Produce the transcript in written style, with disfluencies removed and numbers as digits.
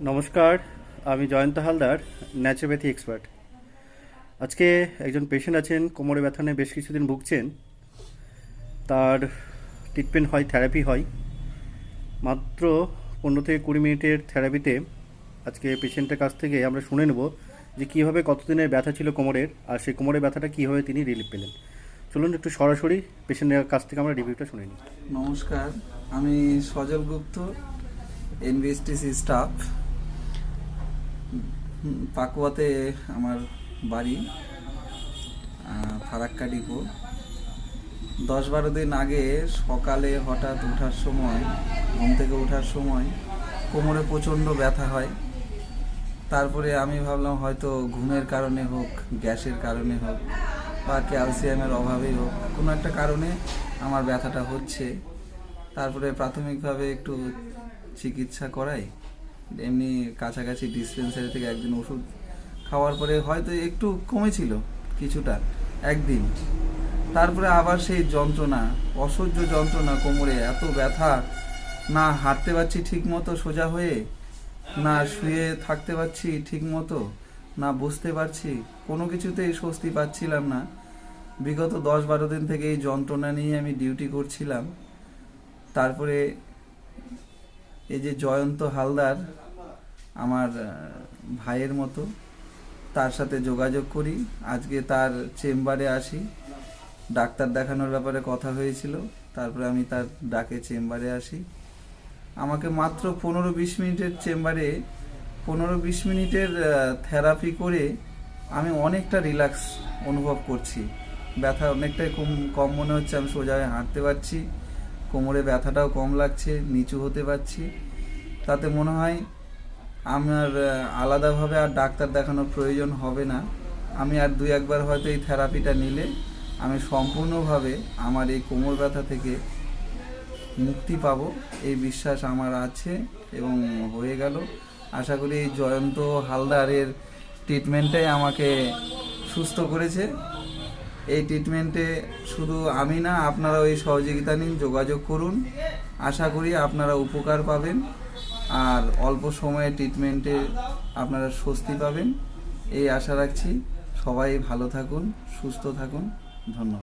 নমস্কার, আমি Jayanta Haldar, naturopathy expert. আজকে একজন পেশেন্ট আছেন, কোমরে ব্যথা নিয়ে বেশ কিছুদিন ভুগছেন। তার ট্রিটমেন্ট হয়, থেরাপি হয়। মাত্র 15 থেকে 20 মিনিটের থেরাপিতে আজকে পেশেন্টের কাছ থেকে আমরা শুনে নেব যে কীভাবে কতদিনের ব্যথা ছিল কোমরের, আর সেই কোমরের ব্যথাটা কীভাবে তিনি রিলিফ পেলেন। চলুন একটু সরাসরি পেশেন্টের কাছ থেকে আমরা রিভিউটা শুনে নিই। নমস্কার, আমি সজল গুপ্ত, এনবিএসটিসি স্টাফ। পাকুয়াতে আমার বাড়ি, ফারাক্কা ডিপো। 10-12 দিন আগে সকালে হঠাৎ ঘুম থেকে ওঠার সময় কোমরে প্রচণ্ড ব্যথা হয়। তারপরে আমি ভাবলাম হয়তো ঘুমের কারণে হোক, গ্যাসের কারণে হোক, বা ক্যালসিয়ামের অভাবেই হোক, কোনো একটা কারণে আমার ব্যথাটা হচ্ছে। তারপরে প্রাথমিকভাবে একটু চিকিৎসা করাই, এমনি কাছাকাছি ডিসপেন্সারি থেকে একদিন ওষুধ খাওয়ার পরে হয়তো একটু কমেছিল কিছুটা, একদিন। তারপরে আবার সেই যন্ত্রণা, অসহ্য যন্ত্রণা, কোমরে এত ব্যথা, না হাঁটতে পারছি ঠিক মতো সোজা হয়ে, না শুয়ে থাকতে পারছি ঠিক মতো, না বসতে পারছি, কোনো কিছুতেই স্বস্তি পাচ্ছিলাম না। বিগত 10-12 দিন থেকে এই যন্ত্রণা নিয়ে আমি ডিউটি করছিলাম। তারপরে এই যে জয়ন্ত হালদার, আমার ভাইয়ের মতো, তার সাথে যোগাযোগ করি। আজকে তার চেম্বারে আসি, ডাক্তার দেখানোর ব্যাপারে কথা হয়েছিল। তারপরে আমি তার ডাকে চেম্বারে আসি। আমাকে মাত্র 15-20 মিনিটের চেম্বারে 15-20 মিনিটের থেরাপি করে আমি অনেকটা রিল্যাক্স অনুভব করছি। ব্যথা অনেকটাই কম মনে হচ্ছে। আমি সোজা হয়ে হাঁটতে পারছি, কোমরে ব্যথাটাও কম লাগছে, নিচু হতে পারছি। তাতে মনে হয় আমার আলাদাভাবে আর ডাক্তার দেখানোর প্রয়োজন হবে না। আমি আর 2-1 বার হয়তো এই থেরাপিটা নিলে আমি সম্পূর্ণভাবে আমার এই কোমর ব্যথা থেকে মুক্তি পাবো, এই বিশ্বাস আমার আছে এবং হয়ে গেল। আশা করি এই জয়ন্ত হালদারের ট্রিটমেন্টটাই আমাকে সুস্থ করেছে। এই ট্রিটমেন্টে শুধু আমি না, আপনারাও এই সহযোগিতা নিন, যোগাযোগ করুন। আশা করি আপনারা উপকার পাবেন, আর অল্প সময়ে ট্রিটমেন্টে আপনারা স্বস্তি পাবেন, এই আশা রাখছি। সবাই ভালো থাকুন, সুস্থ থাকুন। ধন্যবাদ।